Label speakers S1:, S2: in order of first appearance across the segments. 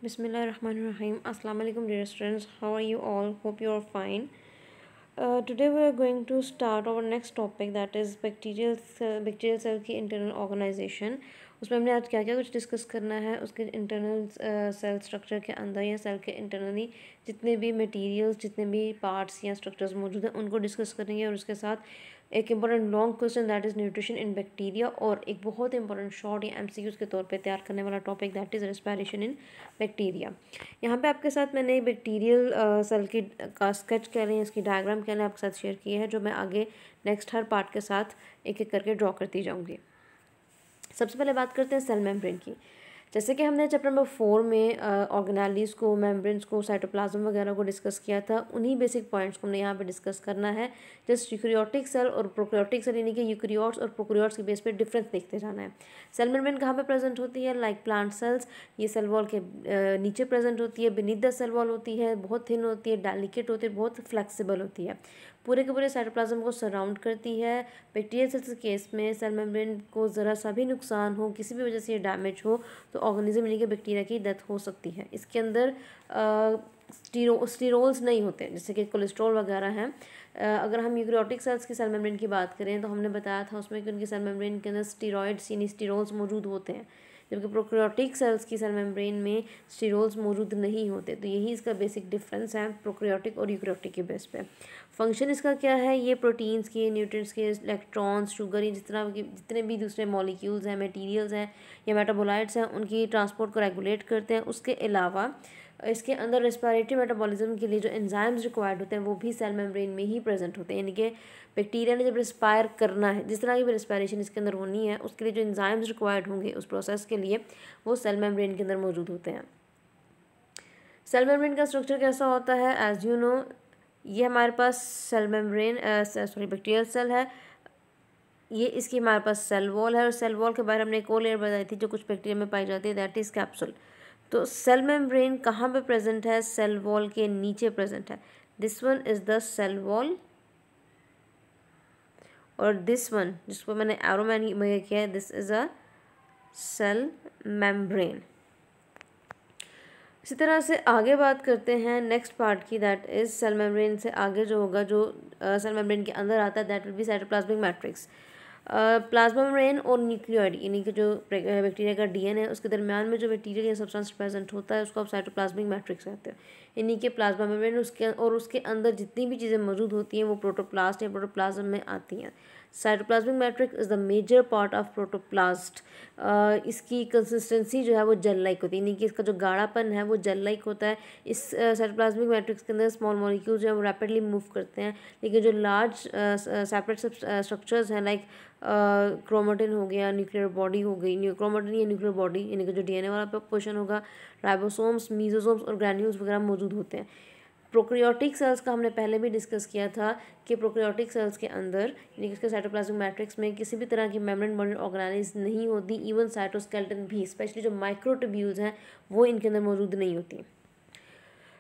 S1: Bismillahirrahmanirrahim. Assalamu alaikum dear students. How are you all? Hope you are fine. Today we are going to start our next topic, that is bacterial cell की internal organization. उसमें हमने आज क्या क्या कुछ discuss करना है, उसके इंटरनल सेल स्ट्रक्चर के अंदर या सेल के इंटरनली जितने भी मटेरियल्स, जितने भी पार्ट्स या स्ट्रक्चर्स मौजूद हैं उनको डिस्कस करेंगे, और उसके साथ एक important long question that is nutrition in bacteria, और एक बहुत इंपॉर्टेंट शॉर्ट या एमसीक्यूज़ के तौर पे तैयार करने वाला topic that is respiration in bacteria. यहाँ पे आपके साथ मैंने बैक्टीरियल सेल की का स्केच कह रहे हैं, इसकी डायग्राम कह रहे हैं, आपके साथ शेयर की है, जो मैं आगे नेक्स्ट हर पार्ट के साथ एक एक करके ड्रॉ करती जाऊँगी। सबसे पहले बात करते हैं सेल मेम्ब्रेन की। जैसे कि हमने चैप्टर नंबर 4 में ऑर्गेनेलीज को, मेम्ब्रेन्स को, साइटोप्लाज्म वगैरह को डिस्कस किया था, उन्हीं बेसिक पॉइंट्स को हमने यहाँ पे डिस्कस करना है। जस्ट यूकैरियोटिक सेल और प्रोकैरियोटिक सेल, यानी कि यूकैरियोट्स और प्रोकैरियोट्स के बेस पे डिफरेंस देखते जाना है। सेल मेम्ब्रेन कहाँ पे प्रेजेंट होती है? लाइक प्लांट सेल्स, ये सेल वॉल के नीचे प्रेजेंट होती है, बीनीथ द सेल वॉल होती है, बहुत थिन होती है, डेलिकेट होती है, बहुत फ्लेक्सिबल होती है, पूरे के पूरे साइटोप्लाज्म को सराउंड करती है। बैक्टीरियल सेल्स के केस में सेल मेम्ब्रेन को ज़रा सा भी नुकसान हो, किसी भी वजह से ये डैमेज हो, तो ऑर्गेनिज्म यानी कि बैक्टीरिया की डेथ हो सकती है। इसके अंदर स्टीरोल्स नहीं होते, जैसे कि कोलेस्ट्रॉल वगैरह हैं। अगर हम यूकैरियोटिक सेल्स की सेल मेम्ब्रेन की बात करें तो हमने बताया था उसमें कि उनकी सेल मेम्ब्रेन के अंदर स्टीरॉइड्स यानी स्टीरोल्स मौजूद होते हैं, जबकि प्रोकैरियोटिक सेल्स की सेल मेम्ब्रेन में स्टीरोल्स मौजूद नहीं होते। तो यही इसका बेसिक डिफरेंस है प्रोकैरियोटिक और यूकैरियोटिक के बेस पे। फंक्शन इसका क्या है? ये प्रोटीन्स के, न्यूट्रिएंट्स के, इलेक्ट्रॉन्स, शुगर, ये जिस तरह के जितने भी दूसरे मॉलिक्यूल्स हैं, मटेरियल्स हैं या मेटाबोलाइट्स हैं, उनकी ट्रांसपोर्ट को रेगुलेट करते हैं। उसके अलावा इसके अंदर रेस्पिरेटरी मेटाबॉलिज्म के लिए जो एंजाइम्स रिक्वायर्ड होते हैं वो भी सेल मेम्ब्रेन में ही प्रेजेंट होते हैं, यानी कि बैक्टीरिया ने जब रेस्पायर करना है, जिस तरह की भी रेस्पिरेशन इसके अंदर होनी है, उसके लिए जो एंजाइम्स रिक्वायर्ड होंगे उस प्रोसेस के लिए, वो सेल मेम्ब्रेन के अंदर मौजूद होते हैं। सेल मेम्ब्रेन का स्ट्रक्चर कैसा होता है? एज यू नो, ये हमारे पास सेल मेम्ब्रेन बैक्टीरियल सेल है, ये इसकी हमारे पास सेल वॉल है, और सेल वॉल के बारे में हमने एक और लेयर बताई थी जो कुछ बैक्टीरिया में पाई जाती है, दैट इज़ कैप्सूल। तो सेल मेम्ब्रेन कहाँ पे प्रेजेंट है? सेल वॉल के नीचे प्रेजेंट है। This one is the cell wall, और दिस वन जिसको मैंने एरो में किया है, this is a cell membrane. इसी तरह से आगे बात करते हैं नेक्स्ट पार्ट की, दैट इज़ सेल मेम्ब्रेन से आगे जो होगा, जो सेल मेम्ब्रेन के अंदर आता है, that will be cytoplasmic matrix. Plasma membrane और न्यूक्लियोइड, यानी कि जो बैक्टीरिया का डीएनए है, उसके दरमियान में जो मटीरियल या सब्सटेंस प्रेजेंट होता है उसको आप साइटोप्लाज्मिक मैट्रिक्स कहते हैं। यानी कि प्लाज्मा मेम्ब्रेन उसके अंदर जितनी भी चीज़ें मौजूद होती हैं वो प्रोटोप्लास्ट या प्रोटोप्लाज्म में आती हैं। Cytoplasmic matrix is the major part of protoplast. इसकी कंसिस्टेंसी जो है वो जेल लाइक होती है, यानी कि इसका जो गाढ़ापन है वो जेल लाइक होता है। इस साइटोप्लाज्मिक मैट्रिक्स के अंदर स्मॉल मॉलिक्यूल जो है वो रैपिडली मूव करते हैं, लेकिन जो लार्ज सेपरेट स्ट्रक्चर्स हैं, लाइक क्रोमेटिन हो गया, न्यूक्लियर बॉडी हो गई, क्रोमेटिन या न्यूक्लियर बॉडी यानी कि जो डीएनए वाला पोर्शन होगा, राइबोसोम्स, मीजोसोम्स और ग्रैन्यूल्स वगैरह मौजूद होते हैं। प्रोकैरियोटिक सेल्स का हमने पहले भी डिस्कस किया था कि प्रोकैरियोटिक सेल्स के अंदर, यानी कि उसके साइटोप्लाज्मिक मैट्रिक्स में किसी भी तरह की मेम्ब्रेन बॉन्डेड ऑर्गेनेल्स नहीं होती, इवन साइटोस्केलेटन भी, स्पेशली जो माइक्रोट्यूब्यूल्स हैं वो इनके अंदर मौजूद नहीं होती।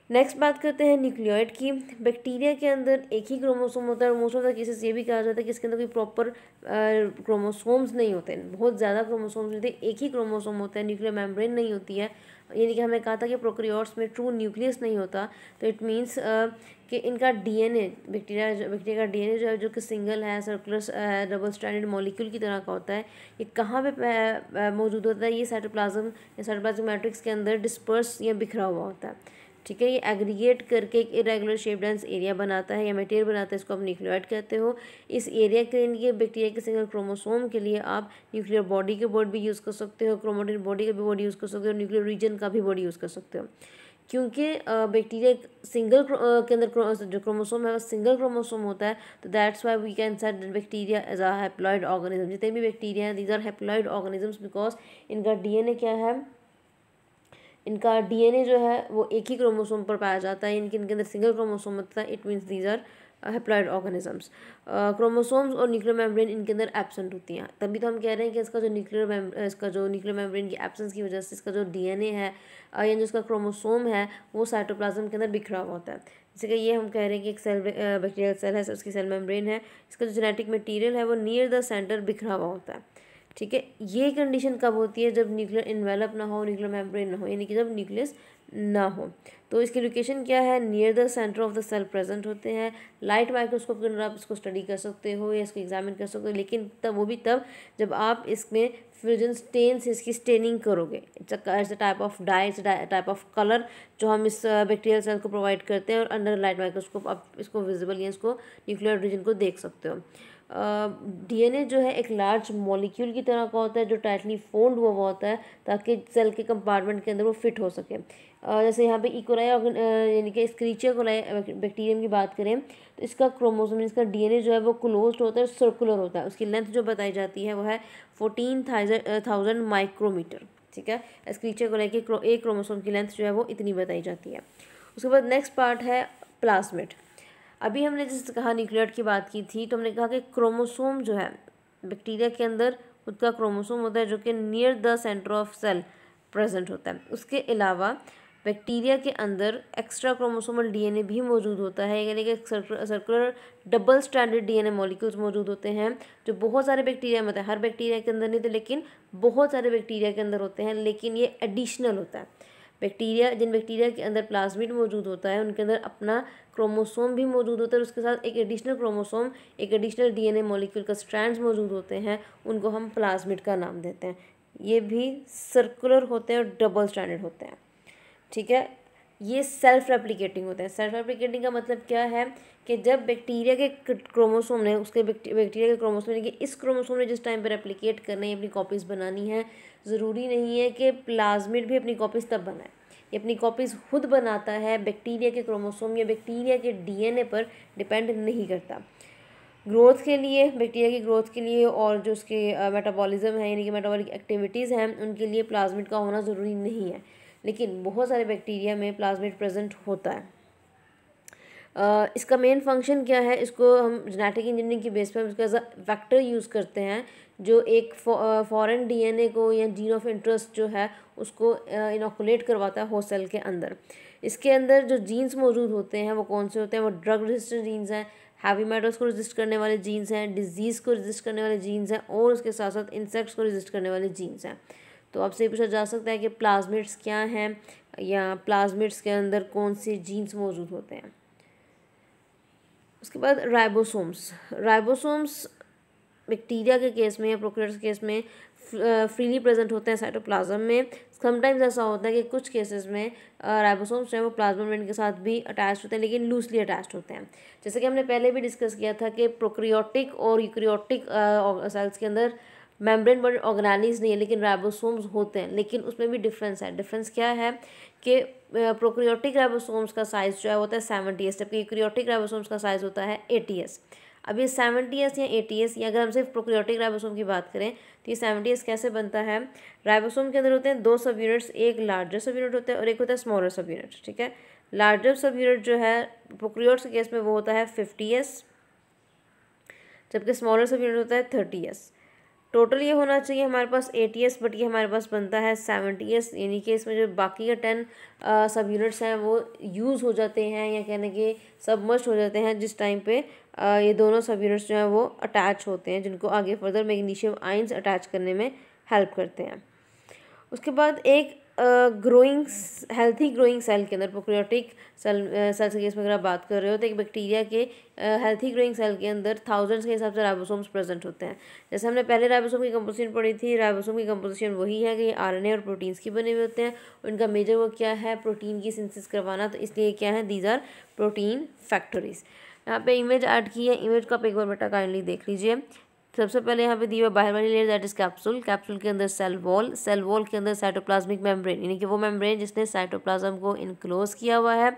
S1: नेक्स्ट बात करते हैं न्यूक्लियोइड की। बैक्टीरिया के अंदर एक ही क्रोमोसोम होता है, और मोस्ट ऑफ द केसेस ये भी कहा जाता है कि इसके अंदर कोई प्रॉपर क्रोमोसोम्स नहीं होते, बहुत ज़्यादा क्रोमोसोम्स होते हैं, एक ही क्रोमोसोम होता है, न्यूक्लियर मेम्ब्रेन नहीं होती है। यानी कि हमने कहा था कि प्रोकैरियोट्स में ट्रू न्यूक्लियस नहीं होता, तो इट मीन्स कि इनका डीएनए, बैक्टीरिया का डीएनए जो है, जो कि सिंगल है, सर्कुलर डबल स्ट्रैंडेड मॉलिक्यूल की तरह का होता है, ये कहाँ पे मौजूद होता है? ये साइटोप्लाज्म या साइटोप्लाज्मिक मैट्रिक्स के अंदर डिस्पर्स या बिखरा हुआ होता है। ठीक है, ये एग्रीगेट करके एक इरेगुलर शेप डेंस एरिया बनाता है या मटेरियल बनाता है, इसको आप न्यूक्लियोइड कहते हो। इस एरिया के लिए बैक्टीरिया के सिंगल क्रोमोसोम के लिए आप न्यूक्लियर बॉडी के वर्ड भी यूज़ कर सकते हो, क्रोमेटिन बॉडी का भी वर्ड यूज़ कर सकते हो, न्यूक्लियर रीजन का भी वर्ड यूज़ कर सकते हो। क्योंकि बैक्टीरिया सिंगल के अंदर जो क्रोमोसोम है वो सिंगल क्रोमोसोम होता है, तो that's why we can set bacteria as a haploid organism. जितने भी बैक्टीरिया हैं, these are haploid organisms, because इनका डीएनए क्या है, इनका डीएनए जो है वो एक ही क्रोमोसोम पर पाया जाता है, इनके अंदर सिंगल क्रोमोसोम होता है, it means these are haploid organisms. Chromosomes और न्यूक्लियर मेम्ब्रेन इनके अंदर एब्सेंट होती हैं, तभी तो हम कह रहे हैं कि इसका जो न्यूक्लियर मेम्ब्रेन की एब्सेंस की वजह से इसका जो डीएनए है या जो इसका क्रोमोसोम है वो साइटोप्लाज्म के अंदर बिखरा हुआ होता है। जैसे कि ये हम कह रहे हैं कि एक सेल बैक्टीरियल सेल है, उसकी सेल मेम्ब्रेन है, इसका जो जेनेटिक मटीरियल है वो नियर द सेंटर बिखरा हुआ होता है। ठीक है। ये कंडीशन कब होती है? जब न्यूक्लियर इन्वेलप ना हो, न्यूक्लियर मेम्ब्रेन ना हो, यानी कि जब न्यूक्लियस ना हो। तो इसकी लोकेशन क्या है? Near the centre of the cell present होते हैं। लाइट माइक्रोस्कोप के अंदर आप इसको स्टडी कर सकते हो या इसको एग्जामिन कर सकते हो, लेकिन तब वो भी तब जब आप इसमें फ्यूजन स्टेन से इसकी स्टेनिंग करोगे। It's a type of dye, it's type of colour जो हम इस बैक्टीरियल सेल को प्रोवाइड करते हैं, और अंडर लाइट माइक्रोस्कोप आप इसको विजिबल या इसको न्यूक्लियर रीजन को देख सकते हो। डीएनए जो है एक लार्ज मॉलिक्यूल की तरह का होता है जो टाइटली फोल्ड हुआ हुआ होता है ताकि सेल के कंपार्टमेंट के अंदर वो फिट हो सके। जैसे यहाँ पे इकोलाई यानी कि स्क्रीचिया कोलाई बैक्टीरियम की बात करें तो इसका क्रोमोसोम, इसका डीएनए जो है वो क्लोज्ड होता है, सर्कुलर होता है। उसकी लेंथ जो बताई जाती है वो है 14,000 माइक्रोमीटर। ठीक है, स्क्रीचिया कोलाई के एक क्रोमोसोम की लेंथ जो है वो इतनी बताई जाती है। उसके बाद नेक्स्ट पार्ट है प्लाज्मिड। अभी हमने जैसे कहा न्यूक्लियड की बात की थी, तो हमने कहा कि क्रोमोसोम जो है बैक्टीरिया के अंदर खुद का क्रोमोसोम होता है जो कि near the centre of cell present होता है। उसके अलावा बैक्टीरिया के अंदर एक्स्ट्रा क्रोमोसोमल डीएनए भी मौजूद होता है, यानी कि circular double stranded DNA molecules मौजूद होते हैं जो बहुत सारे बैक्टीरिया में होता है। हर बैक्टीरिया के अंदर नहीं तो, लेकिन बहुत सारे बैक्टीरिया के अंदर होते हैं, लेकिन ये एडिशनल होता है। जिन बैक्टीरिया के अंदर प्लाज्मिड मौजूद होता है उनके अंदर अपना क्रोमोसोम भी मौजूद होता है, और उसके साथ एक एडिशनल क्रोमोसोम, एक एडिशनल डीएनए मॉलिक्यूल का स्ट्रैंड्स मौजूद होते हैं, उनको हम प्लाज्मिड का नाम देते हैं। ये भी सर्कुलर होते हैं और डबल स्ट्रैंडेड होते हैं। ठीक है, ये सेल्फ रेप्लिकेटिंग होते हैं। सेल्फ रेप्लिकेटिंग का मतलब क्या है कि जब बैक्टीरिया के क्रोमोसोम ने उसके बैक्टीरिया के क्रोमोसोम ने कि इस क्रोमोसोम ने जिस टाइम पे रेप्लिकेट करना है, अपनी कॉपीज़ बनानी है, ज़रूरी नहीं है कि प्लाज्मिड भी अपनी कॉपीज़ तब बनाए। ये अपनी कॉपीज़ खुद बनाता है, बैक्टीरिया के क्रोमोसोम या बैक्टीरिया के डीएनए पर डिपेंड नहीं करता। ग्रोथ के लिए, बैक्टीरिया की ग्रोथ के लिए और जो उसके मेटाबॉलिज्म है यानी कि मेटाबॉलिक एक्टिविटीज़ हैं उनके लिए प्लाज्मिड का होना ज़रूरी नहीं है, लेकिन बहुत सारे बैक्टीरिया में प्लाज्मिड प्रेजेंट होता है। इसका मेन फंक्शन क्या है? इसको हम जेनेटिक इंजीनियरिंग की बेस पर हम इसका एज अ वैक्टर यूज़ करते हैं जो एक फॉरेन डीएनए को या जीन ऑफ इंटरेस्ट जो है उसको इनोकुलेट करवाता है होस्ट सेल के अंदर। इसके अंदर जो जीन्स मौजूद होते हैं वो कौन से होते हैं? वो ड्रग रेजिस्टेंट जीन्स हैं, हैवी मेटल्स को रेजिस्ट करने वाले जीन्स हैं, डिजीज़ को रेजिस्ट करने वाले जीन्स हैं, और उसके साथ साथ इंसेक्ट्स को रेजिस्ट करने वाले जीन्स हैं। तो आपसे ये पूछा जा सकता है कि प्लाज्मिड्स क्या हैं या प्लाज्मिड्स के अंदर कौन से जीन्स मौजूद होते हैं। उसके बाद राइबोसोम्स बैक्टीरिया के केस में या प्रोकैरियोट्स के केस में फ्रीली प्रेजेंट होते हैं साइटोप्लाज्म में। समटाइम्स ऐसा होता है कि कुछ केसेस में राइबोसोम्स जो है वो प्लाज्मा मेम्ब्रेन के साथ भी अटैच होते हैं, लेकिन लूजली अटैच्ड होते हैं। जैसे कि हमने पहले भी डिस्कस किया था कि प्रोकैरियोटिक और यूकैरियोटिक सेल्स के अंदर मेम्ब्रेन बॉडी ऑर्गेनाइज नहीं है, लेकिन राइबोसोम्स होते हैं, लेकिन उसमें भी डिफरेंस है। डिफरेंस क्या है कि प्रोकैरियोटिक राइबोसोम्स का साइज़ जो है होता है 70s, जबकि यूकैरियोटिक राइबोसोम्स का साइज़ होता है 80s। अब ये 70s या 80s, या अगर हम सिर्फ प्रोकैरियोटिक राइबोसोम की बात करें तो ये 70s कैसे बनता है? राइबोसोम के अंदर होते हैं 2 सब यूनिट्स, एक लार्जर सब यूनिट होता है और एक होता है स्मॉलर सब यूनिट। ठीक है, लार्जर सब यूनिट जो है प्रोकैरियोट्स के केस में वो होता है 50s, जबकि स्मॉलर सब यूनिट होता है 30s। टोटल ये होना चाहिए हमारे पास 80s, बट ये हमारे पास बनता है 70s, यानी कि इसमें जो बाकी के 10 सब यूनिट्स हैं वो यूज़ हो जाते हैं या कहने के सबमर्ज हो जाते हैं जिस टाइम पे ये दोनों सब यूनिट्स जो हैं वो अटैच होते हैं, जिनको आगे फर्दर मैग्नीशियम आयंस अटैच करने में हेल्प करते हैं। उसके बाद एक हेल्थी ग्रोइंग सेल के अंदर प्रोकैरियोटिक सेल के केस में अगर आप बात कर रहे हो तो एक बैक्टीरिया के हेल्थी ग्रोइंग सेल के अंदर थाउजेंड्स के हिसाब से राइबोसोम्स प्रेजेंट होते हैं। जैसे हमने पहले राइबोसोम की कंपोजिशन पढ़ी थी, राइबोसोम की कंपोजिशन वही है कि ये आरएनए और प्रोटीन्स की बने हुए होते हैं, और इनका मेजर वर्क क्या है? प्रोटीन की सिंथेसिस करवाना। तो इसलिए क्या है? These are protein factories. यहाँ पे इमेज ऐड की है, इमेज को आप एक बार बेटा काइंडली देख लीजिए। सबसे पहले यहाँ पे दी हुआ बाहर वाली layer that is capsule, capsule के अंदर सेल वॉल के अंदर साइटोप्लाज्मिक मेम्ब्रेन, यानी कि वो मेम्ब्रेन जिसने साइटोप्लाज्म को इनक्लोज किया हुआ है।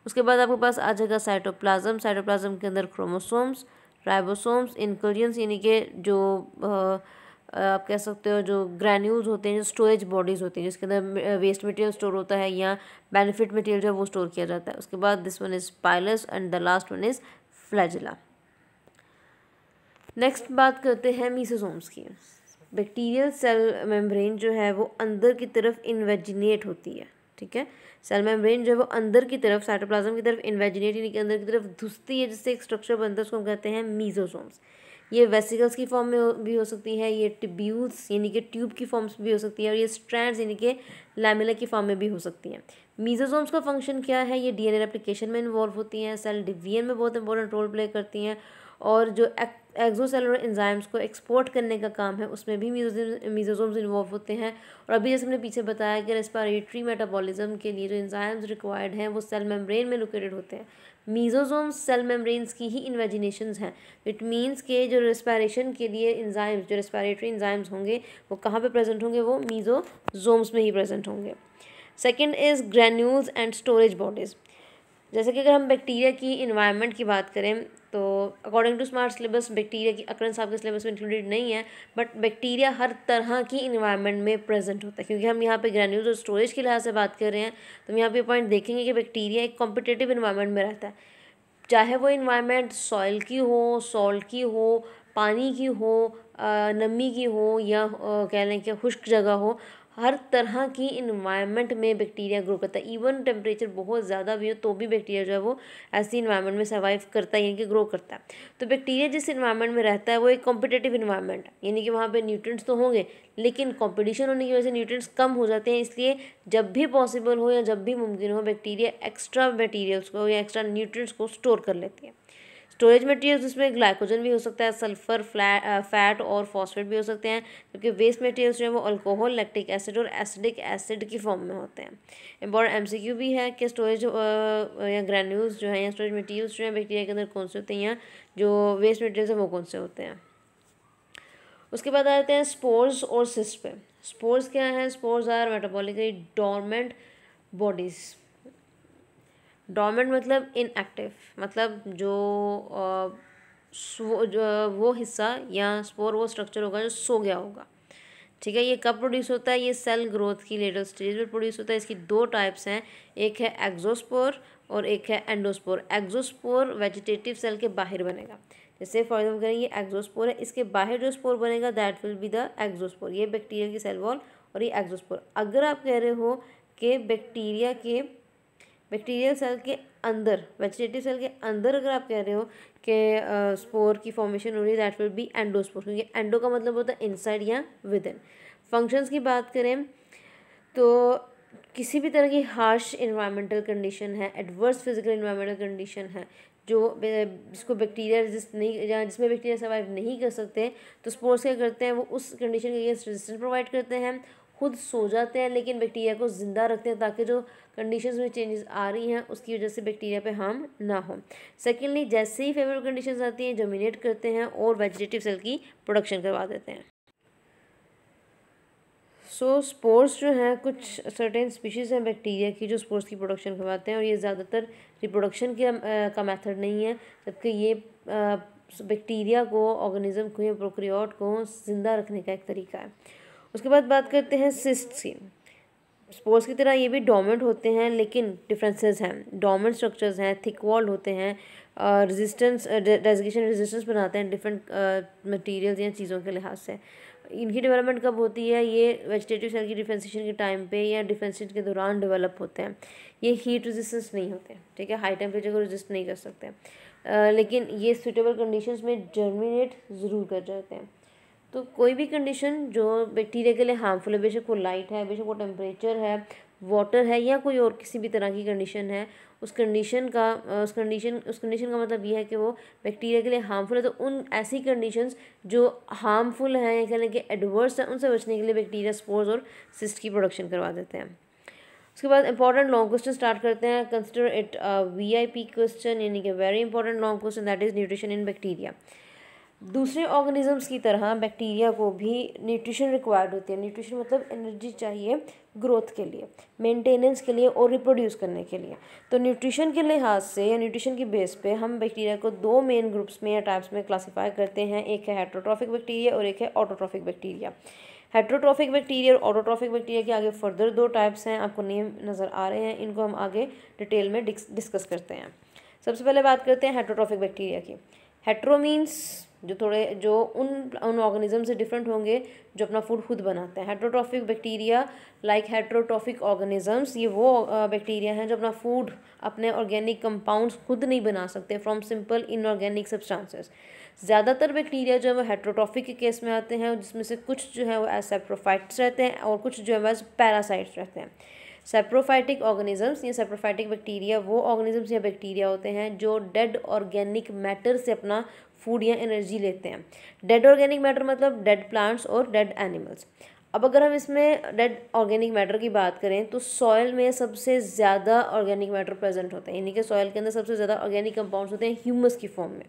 S1: उसके बाद आपके पास आ जाएगा साइटोप्लाज्म के अंदर क्रोमोसोम्स, राइबोसोम्स, इनक्लूजन्स, यानी कि जो आप कह सकते हो जो ग्रैन्यूल्स होते हैं, जो स्टोरेज बॉडीज़ होती हैं जिसके अंदर वेस्ट मटेरियल स्टोर होता है या बेनिफिट मटेरियल जो है वो स्टोर किया जाता है। उसके बाद this one is pilus and the last one is flagella. Next बात करते हैं मीसोसोम्स की। बैक्टीरियल सेल मेम्ब्रेन जो है वो अंदर की तरफ इन्वेजिनेट होती है। ठीक है, सेल मेम्ब्रेन जो है वो अंदर की तरफ साइटोप्लाज्म की तरफ इन्वेजिनेट यानी कि अंदर की तरफ धुसती है, जिससे एक स्ट्रक्चर बनता है, उसको हम कहते हैं मीसोसोम्स। ये वेसिकल्स की फॉर्म में भी हो सकती है, ये ट्यूब्यूल्स यानी कि ट्यूब की फॉर्म्स भी हो सकती है, और ये स्ट्रैंड्स यानी कि लैमेला की फॉर्म में भी हो सकती हैं। मीजोसोम्स का फंक्शन क्या है, ये डीएनए रेप्लिकेशन में इन्वॉल्व होती हैं, सेल डिवीजन में बहुत इंपॉर्टेंट रोल प्ले करती हैं, और जो एक्सोसेलुलर एंजाइम्स को एक्सपोर्ट करने का काम है उसमें भी मीजोसोम्स इन्वॉल्व होते हैं। और अभी जैसे हमने पीछे बताया कि रेस्पिरेटरी मेटाबॉलिज्म के लिए जो एंजाइम्स रिक्वायर्ड हैं वो सेल मेम्ब्रेन में लोकेटेड होते हैं। मीजोसोम्स सेल मेम्ब्रेन्स की ही इन्वेजिनेशंस हैं। इट मीन्स के जो रेस्पिरेशन के लिए एंजाइम्स, जो रेस्पिरेटरी एंजाइम्स होंगे वो कहाँ पे प्रेजेंट होंगे, वो मीजोसोम्स में ही प्रेजेंट होंगे। Second is granules and storage bodies. जैसे कि अगर हम बैक्टीरिया की इन्वायरमेंट की बात करें तो according to smart syllabus bacteria की अकरेंस आपके सिलेबस में इंक्लूडेड नहीं है, बट बैक्टीरिया हर तरह की इन्वायरमेंट में प्रेजेंट होता है। क्योंकि हम यहाँ पे ग्रैन्यूल्स और स्टोरेज के लिहाज से बात कर रहे हैं तो हम यहाँ पे पॉइंट देखेंगे कि बैक्टीरिया एक कॉम्पिटिटिव इन्वायरमेंट में रहता है, चाहे वो इन्वायरमेंट सॉइल की हो, सॉल्ट की हो, पानी की हो, नमी की हो, या कह लें कि खुश्क जगह हो, हर तरह की इन्वायरमेंट में बैक्टीरिया ग्रो करता है। इवन टेम्परेचर बहुत ज़्यादा भी हो तो भी बैक्टीरिया जो है वो ऐसी इन्वायरमेंट में सर्वाइव करता है, यानी कि ग्रो करता है। तो बैक्टीरिया जिस इन्वायरमेंट में रहता है वो एक कॉम्पिटिटिव इन्वायरमेंट है, यानी कि वहाँ पे न्यूट्रिएंट्स तो होंगे लेकिन कंपटीशन होने की वजह से न्यूट्रिएंट्स कम हो जाते हैं। इसलिए जब भी पॉसिबल हो या जब भी मुमकिन हो बैक्टीरिया एक्स्ट्रा मटेरियल्स को या एक्स्ट्रा न्यूट्रिएंट्स को स्टोर कर लेती है। स्टोरेज मटेरियल्स इसमें ग्लाइकोजन भी हो सकता है, सल्फर, फैट और फॉस्फेट भी हो सकते हैं, जबकि वेस्ट मटेरियल्स जो है वो अल्कोहल, लैक्टिक एसिड और एसिडिक एसिड की फॉर्म में होते हैं। इम्पॉर्टेंट एमसीक्यू भी है कि स्टोरेज या ग्रैन्यूल्स जो हैं या स्टोरेज मटेरियल्स जो हैं बैक्टीरिया के अंदर कौन से होते हैं, या जो वेस्ट मटेरियल्स हैं वो कौन से होते हैं। उसके बाद आते हैं स्पोर्स और सिस्ट पे। स्पोर्स क्या हैं? Spores are metabolically dormant bodies. Dormant मतलब इनएक्टिव, मतलब जो वो हिस्सा या स्पोर वो स्ट्रक्चर होगा जो सो गया होगा। ठीक है, ये कब प्रोड्यूस होता है? ये सेल ग्रोथ की लेटर स्टेज में प्रोड्यूस होता है। इसकी दो टाइप्स हैं, एक है एक्सोस्पोर और एक है एंडोस्पोर। एक्सोस्पोर वेजिटेटिव सेल के बाहर बनेगा, जैसे फॉर एग्जाम्पल करें ये एक्सोस्पोर है, इसके बाहर जो स्पोर बनेगा that will be the exospore. ये बैक्टीरिया की सेल वॉल और ये एक्सोस्पोर। अगर आप कह रहे हो कि बैक्टीरियल सेल के अंदर, वेजिटेटिव सेल के अंदर अगर आप कह रहे हो कि स्पोर की फॉर्मेशन हो रही है दैट विल बी एंडोस्पोर, क्योंकि एंडो का मतलब होता है इनसाइड या विद इन। फंक्शंस की बात करें तो किसी भी तरह की हार्श इन्वायरमेंटल कंडीशन है, एडवर्स फिजिकल इन्वायरमेंटल कंडीशन है जो जिसको बैक्टीरिया रेजिस्ट नहीं, या जिसमें बैक्टीरिया सर्वाइव नहीं कर सकते, तो स्पोर्स क्या करते हैं, वो उस कंडीशन के अगेंस्ट रेजिस्टेंस प्रोवाइड करते हैं, खुद सो जाते हैं लेकिन बैक्टीरिया को ज़िंदा रखते हैं ताकि जो कंडीशंस में चेंजेस आ रही हैं उसकी वजह से बैक्टीरिया पे हार्म ना हो। सेकेंडली, जैसे ही फेवरेबल कंडीशंस आती हैं जर्मिनेट करते हैं और वेजिटेटिव सेल की प्रोडक्शन करवा देते हैं। सो स्पोर्स जो हैं, कुछ सर्टेन स्पीशीज़ हैं बैक्टीरिया की जो स्पोर्स की प्रोडक्शन करवाते हैं, और ये ज़्यादातर रिप्रोडक्शन का मेथड नहीं है, जबकि ये बैक्टीरिया को, ऑर्गेनिज्म को या प्रोकैरियोट को ज़िंदा रखने का एक तरीका है। उसके बाद बात करते हैं सिस्ट्स की। स्पोर्स की तरह ये भी डोमेंट होते हैं लेकिन डिफरेंसेस हैं। डोमेंट स्ट्रक्चर्स हैं, थिक वॉल्ड होते हैं, रेजिस्टेंस डेजिकेशन रेजिस्टेंस बनाते हैं डिफरेंट मटेरियल्स या चीज़ों के लिहाज से। इनकी डेवलपमेंट कब होती है? ये वेजिटेटिव सेल की डिफरेंशिएशन के टाइम पे या डिफरेंशिएशन के दौरान डेवलप होते हैं। ये हीट रेजिस्टेंस नहीं होते, ठीक है, हाई टेम्परेचर को रेजिस्ट नहीं कर सकते, लेकिन ये सूटेबल कंडीशंस में जर्मिनेट ज़रूर कर जाते हैं। तो कोई भी कंडीशन जो बैक्टीरिया के लिए हार्मफुल है, बेशक वो लाइट है, बेशक वो टेम्परेचर है, वाटर है, या कोई और किसी भी तरह की कंडीशन है, उस कंडीशन का मतलब ये है कि वो बैक्टीरिया के लिए हार्मफुल है। तो उन ऐसी कंडीशंस जो हार्मफुल हैं या कह लें कि एडवर्स हैं, उनसे बचने के लिए बैक्टीरिया स्पोर्स और सिस्ट की प्रोडक्शन करवा देते हैं। उसके बाद इंपॉर्टेंट लॉन्ग क्वेश्चन स्टार्ट करते हैं। कंसिडर इट VIP क्वेश्चन, यानी कि very important long question, that is nutrition in bacteria. दूसरे ऑर्गेनिजम्स की तरह बैक्टीरिया को भी न्यूट्रिशन रिक्वायर्ड होती है। न्यूट्रिशन मतलब एनर्जी चाहिए ग्रोथ के लिए, मेंटेनेंस के लिए और रिप्रोड्यूस करने के लिए। तो न्यूट्रिशन के लिहाज से या न्यूट्रिशन की बेस पे हम बैक्टीरिया को दो मेन ग्रुप्स में या टाइप्स में क्लासीफाई करते हैं। एक है हेटरोट्रॉफिक बैक्टीरिया और एक है ऑटोट्रॉफिक बैक्टीरिया। हेटरोट्रॉफिक बैक्टीरिया और ऑटोट्रॉफिक बैक्टीरिया के आगे फर्दर दो टाइप्स हैं, आपको नेम नज़र आ रहे हैं, इनको हम आगे डिटेल में डिस्कस करते हैं। सबसे पहले बात करते हैं हेटरोट्रॉफिक बैक्टीरिया की। हेट्रो मीन्स जो उन ऑर्गेनिज्म से डिफरेंट होंगे जो अपना फूड खुद बनाते हैं। Heterotrophic bacteria like heterotrophic organisms, ये वो बैक्टीरिया हैं जो अपना फूड अपने ऑर्गेनिक कंपाउंड्स खुद नहीं बना सकते फ्रॉम सिंपल इनऑर्गेनिक सब्सटेंसेस। ज़्यादातर बैक्टीरिया जो है वो हेट्रोट्रॉफिक के केस में आते हैं, जिसमें से कुछ जो है वो एज सेप्रोफाइट्स रहते हैं और कुछ जो है वो पैरासाइट्स रहते हैं। सेप्रोफाइटिक ऑर्गेनिजम्स, ये सेप्रोफाइटिक बैक्टीरिया वो ऑर्गेनिजम्स या बैक्टीरिया होते हैं जो डेड ऑर्गेनिक मैटर से अपना फूड या एनर्जी लेते हैं। डेड ऑर्गेनिक मैटर मतलब डेड प्लांट्स और डेड एनिमल्स। अब अगर हम इसमें डेड ऑर्गेनिक मैटर की बात करें तो सॉइल में सबसे ज़्यादा ऑर्गेनिक मैटर प्रेजेंट होते हैं, यानी कि सॉइल के अंदर सबसे ज़्यादा ऑर्गेनिक कंपाउंड्स होते हैं ह्यूमस की फॉर्म में।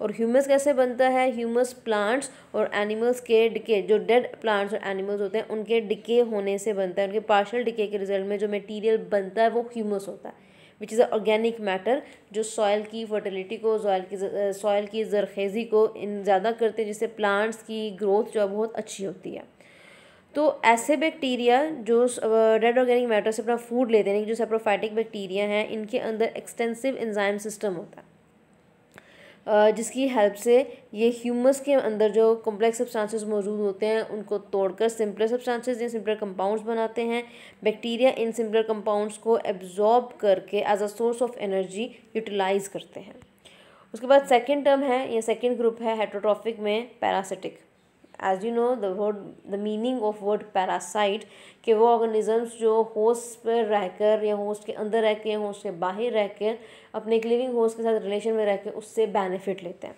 S1: और ह्यूमस कैसे बनता है? ह्यूमस प्लांट्स और एनिमल्स के डिके, जो डेड प्लांट्स और एनिमल्स होते हैं उनके डिके होने से बनता है। उनके पार्शियल डिके के रिजल्ट में जो मटेरियल बनता है वो ह्यूमस होता है, which is a organic matter जो सॉइल की फर्टिलिटी को, सॉइल की ज़रखेज़ी को इन ज़्यादा करते हैं, जिससे प्लांट्स की ग्रोथ जो है बहुत अच्छी होती है। तो ऐसे बैक्टीरिया जो डेड ऑर्गेनिक मैटर से अपना फूड लेते हैं, जो सेप्रोफाइटिक बैक्टीरिया हैं, इनके अंदर एक्सटेंसिव एंजाइम सिस्टम होता है, जिसकी हेल्प से ये ह्यूमस के अंदर जो कॉम्प्लेक्स सब्सटेंसेस मौजूद होते हैं उनको तोड़कर सिंपलर सब्सटेंसेस या सिंपलर कंपाउंड्स बनाते हैं। बैक्टीरिया इन सिंपलर कंपाउंड्स को एब्जॉर्ब करके as a source of energy utilise करते हैं। उसके बाद सेकेंड टर्म है या सेकेंड ग्रुप है हेट्रोट्रॉफिक में parasitic. As you know the meaning of word parasite, कि वो ऑर्गेनिजम्स जो होस्ट पर रहकर या होस्ट के अंदर रह के या होस्ट के बाहर रह कर अपने एक लिविंग होस्ट के साथ रिलेशन में रह कर उससे बेनिफिट लेते हैं।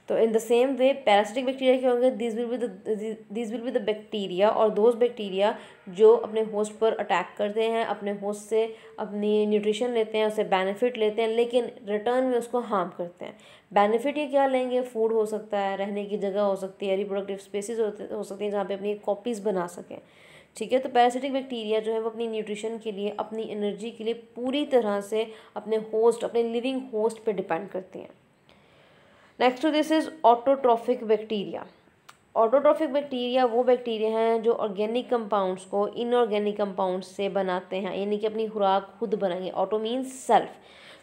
S1: तो in the same way parasitic bacteria क्या होंगे? This will be the bacteria और दोज बैक्टीरिया जो अपने होस्ट पर अटैक करते हैं, अपने होस्ट से अपनी न्यूट्रिशन लेते हैं, उससे बेनिफिट लेते हैं, लेकिन रिटर्न में उसको हार्म करते हैं। बेनिफिट ये क्या लेंगे? फूड हो सकता है, रहने की जगह हो सकती है, रिप्रोडक्टिव स्पेसिस हो सकती हैं जहाँ पे अपनी कॉपीज़ बना सकें। ठीक है, तो पैरासिटिक बैक्टीरिया जो है वो अपनी न्यूट्रिशन के लिए, अपनी एनर्जी के लिए पूरी तरह से अपने होस्ट, अपने लिविंग होस्ट पे डिपेंड करती हैं। Next to this is autotrophic bacteria. Autotrophic bacteria वो बैक्टीरिया हैं जो ऑर्गेनिक कंपाउंड्स को इनऑर्गेनिक कंपाउंड्स से बनाते हैं, यानी कि अपनी खुराक खुद बनाएंगे। Auto means self.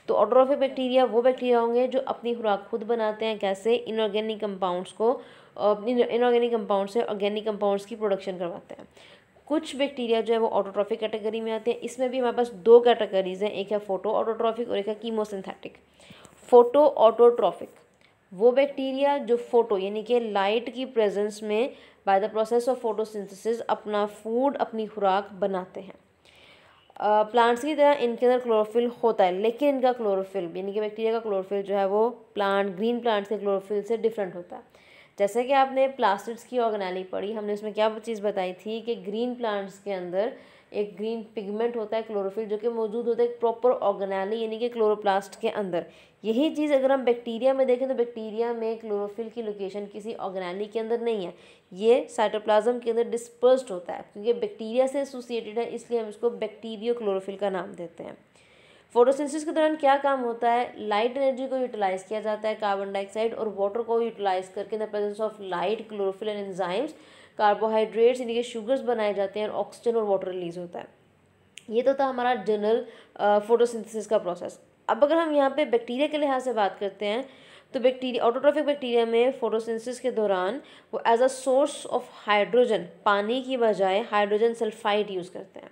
S1: तो ऑटोट्रॉफिक बैक्टीरिया वो बैक्टीरिया होंगे जो अपनी खुराक खुद बनाते हैं। कैसे? इनऑर्गेनिक कंपाउंड्स को, अपनी इनऑर्गेनिक कंपाउंड से ऑर्गेनिक कंपाउंड्स की प्रोडक्शन करवाते हैं। कुछ बैक्टीरिया जो है वो ऑटोट्रॉफिक कैटेगरी में आते हैं। इसमें भी हमारे पास दो कैटेगरीज हैं, एक है फोटो ऑटोट्रॉफिक और एक है कीमोसिंथेटिक। फोटो ऑटोट्रॉफिक वो बैक्टीरिया जो फोटो यानी कि लाइट की प्रेजेंस में by the process of photosynthesis अपना फूड, अपनी खुराक बनाते हैं। प्लांट्स की तरह इनके अंदर क्लोरोफिल होता है, लेकिन इनका क्लोरोफिल यानी कि बैक्टीरिया का क्लोरोफिल जो है वो ग्रीन प्लांट्स के क्लोरोफिल से डिफरेंट होता है। जैसे कि आपने प्लास्टिड्स की ऑर्गेनेली पढ़ी, हमने उसमें क्या चीज़ बताई थी कि ग्रीन प्लांट्स के अंदर एक ग्रीन पिगमेंट होता है क्लोरोफिल, जो कि मौजूद होता है एक प्रॉपर ऑर्गेनेली यानी कि क्लोरोप्लास्ट के अंदर। यही चीज़ अगर हम बैक्टीरिया में देखें तो बैक्टीरिया में क्लोरोफिल की लोकेशन किसी ऑर्गेनेली के अंदर नहीं है, ये साइटोप्लाज्म के अंदर डिस्पर्स्ड होता है। क्योंकि बैक्टीरिया से एसोसिएटेड है इसलिए हम इसको बैक्टीरियो क्लोरोफिल का नाम देते हैं। फोटोसिंथेसिस के दौरान क्या काम होता है? लाइट एनर्जी को यूटिलाइज किया जाता है, कार्बन डाइऑक्साइड और वाटर को यूटिलाइज करके in the presence of light, chlorophyll and enzymes carbohydrates यानी कि शुगर्स बनाए जाते हैं और ऑक्सीजन और वाटर रिलीज होता है। ये तो था हमारा जनरल फोटोसिंथेसिस का प्रोसेस। अब अगर हम यहाँ पे बैक्टीरिया के लिहाज से बात करते हैं तो बैक्टीरिया, ऑटोट्रॉफिक बैक्टीरिया में फोटोसिंथेसिस के दौरान वो as a source of hydrogen, पानी की बजाय हाइड्रोजन सल्फाइड यूज़ करते हैं।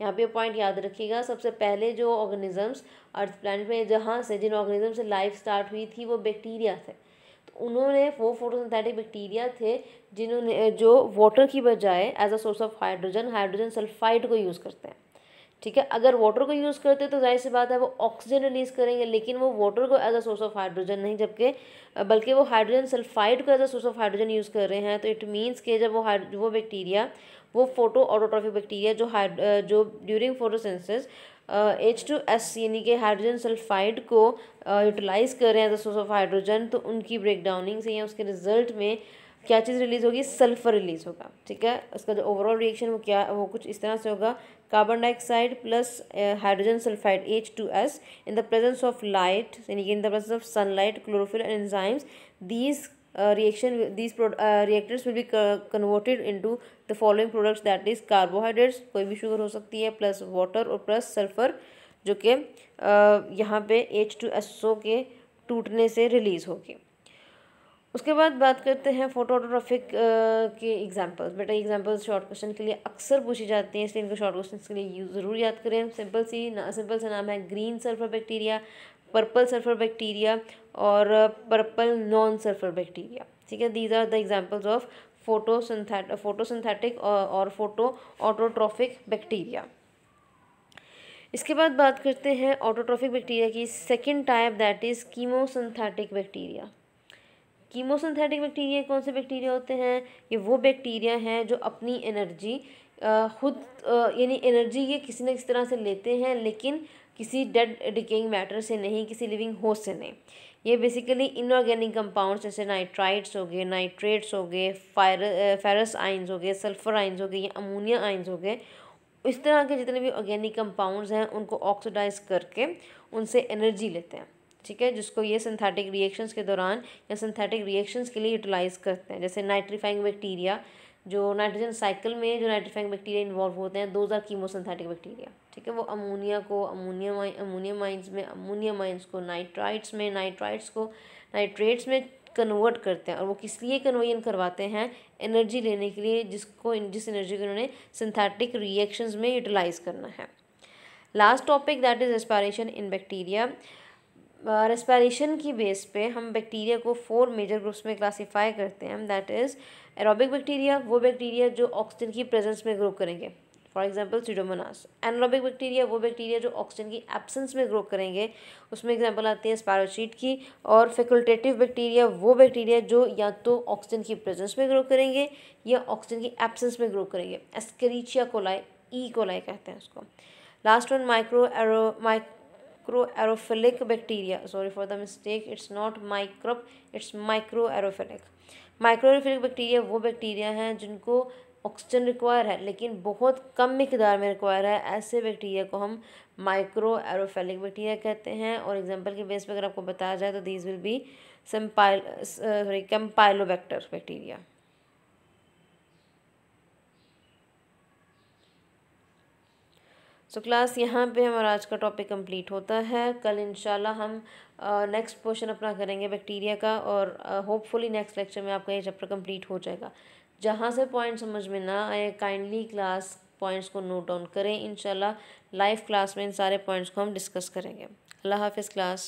S1: यहाँ पे पॉइंट याद रखिएगा, सबसे पहले जो ऑर्गेनिजम्स अर्थ प्लैनेट में जिन ऑर्गेनिज्म से लाइफ स्टार्ट हुई थी वो बैक्टीरिया थे। तो उन्होंने वो फोटोसिंथेटिक बैक्टीरिया थे जिन्होंने जो वाटर की बजाय as a source of hydrogen sulphide को यूज़ करते हैं। ठीक है, अगर वाटर को यूज़ करते तो जाहिर सी बात है वो ऑक्सीजन रिलीज़ करेंगे, लेकिन वो वाटर को as a source of hydrogen नहीं, बल्कि वो हाइड्रोजन सल्फाइड को as a source of hydrogen use कर रहे हैं। तो इट मीन्स कि जब वो बैक्टीरिया, वो फोटो ऑटोट्रॉफिक बैक्टीरिया जो ड्यूरिंग फोटोसिंथेसिस H2S यानी कि हाइड्रोजन सल्फाइड को यूटिलाइज़ कर रहे हैं as a source of hydrogen, तो उनकी ब्रेकडाउनिंग से या उसके रिजल्ट में क्या चीज़ रिलीज़ होगी? सल्फर रिलीज़ होगा। ठीक है, उसका जो ओवरऑल रिएक्शन वो कुछ इस तरह से होगा, carbon dioxide plus hydrogen sulphide H2S in the presence of light यानी कि in the presence of sunlight, chlorophyll and enzymes, these reactors will be converted into the following products, that is carbohydrates, कोई भी sugar हो सकती है, plus water और plus sulphur, जो कि यहाँ पे H2SO के टूटने से रिलीज़ होगी। उसके बाद बात करते हैं फोटोट्रॉफिक के एग्जांपल्स। बेटा एग्जांपल्स शॉर्ट क्वेश्चन के लिए अक्सर पूछी जाती हैं, इसलिए इनको शॉर्ट क्वेश्चन के लिए ज़रूर याद करें। सिंपल सा नाम है green sulphur bacteria, purple sulphur bacteria और पर्पल नॉन सल्फर बैक्टीरिया। ठीक है, these are the examples of photosynthetic और फोटो ऑटोट्रॉफिक बैक्टीरिया। इसके बाद बात करते हैं ऑटोट्रॉफिक बैक्टीरिया की second type, that is chemosynthetic bacteria. Chemosynthetic bacteria कौन से बैक्टीरिया होते हैं? ये वो बैक्टीरिया हैं जो अपनी एनर्जी खुद यानी एनर्जी ये किसी न किसी तरह से लेते हैं, लेकिन किसी डेड डिकेइंग मैटर से नहीं, किसी लिविंग होस्ट से नहीं। ये बेसिकली इनऑर्गेनिक कंपाउंड्स जैसे नाइट्राइट्स हो गए, नाइट्रेट्स हो गए, फेरस आइंस हो गए, सल्फर आइंस हो गए या अमोनिया आइंस हो गए, इस तरह के जितने भी ऑर्गेनिक कंपाउंड्स हैं उनको ऑक्सीडाइज करके उनसे एनर्जी लेते हैं। ठीक है, जिसको ये सिंथेटिक रिएक्शंस के दौरान या सिंथेटिक रिएक्शंस के लिए यूटिलाइज करते हैं। जैसे नाइट्रीफाइंग बैक्टीरिया, जो नाइट्रोजन साइकिल में जो नाइट्रीफाइंग बैक्टीरिया इन्वॉल्व होते हैं, दोज आर कीमोसिंथेटिक बैक्टीरिया। ठीक है, वो अमोनिया को अमोनिया माइंस को नाइट्राइट्स को नाइट्रेट्स में कन्वर्ट करते हैं। और वो किस लिए कन्वर्जन करवाते हैं? एनर्जी लेने के लिए, जिस एनर्जी को उन्होंने सिंथेटिक रिएक्शंस में यूटिलाइज करना है। Last topic that is respiration in bacteria. Respiration की बेस पे हम बैक्टीरिया को 4 मेजर ग्रुप्स में क्लासीफाई करते हैं, दैट इज़ एरोबिक बैक्टीरिया, वो बैक्टीरिया जो ऑक्सीजन की प्रेजेंस में ग्रो करेंगे, for example Pseudomonas. Anaerobic bacteria, वो बैक्टीरिया जो ऑक्सीजन की एब्सेंस में ग्रो करेंगे, उसमें एग्जांपल आती है स्पायरोशीट की। और फैकल्टेटिव बैक्टीरिया, वो बैक्टीरिया जो या तो ऑक्सीजन की प्रेजेंस में ग्रो करेंगे या ऑक्सीजन की एब्सेंस में ग्रो करेंगे, एस्केरिचिया कोलाई, ई कोलाई कहते हैं उसको। Last one micro aerophilic bacteria, sorry for the mistake, it's not microbe, it's micro aerophilic. Micro aerophilic bacteria वो बैक्टीरिया हैं जिनको ऑक्सीजन रिक्वायर है लेकिन बहुत कम मिकदार में रिक्वायर है, ऐसे बैक्टीरिया को हम माइक्रो एरोफिलिक बैक्टीरिया कहते हैं। और एग्जांपल के बेस पर अगर आपको बताया जाए तो these will be campylobacter bacteria. So class यहाँ पे हमारा आज का टॉपिक कंप्लीट होता है। कल इंशाल्लाह हम नेक्स्ट पोर्शन अपना करेंगे बैक्टीरिया का, और होपफुली नेक्स्ट लेक्चर में आपका ये चैप्टर कंप्लीट हो जाएगा। जहाँ से पॉइंट समझ में ना आए काइंडली क्लास पॉइंट्स को नोट डाउन करें। इंशाल्लाह लाइव क्लास में इन सारे पॉइंट्स को हम डिस्कस करेंगे। अल्लाह हाफिज़ क्लास।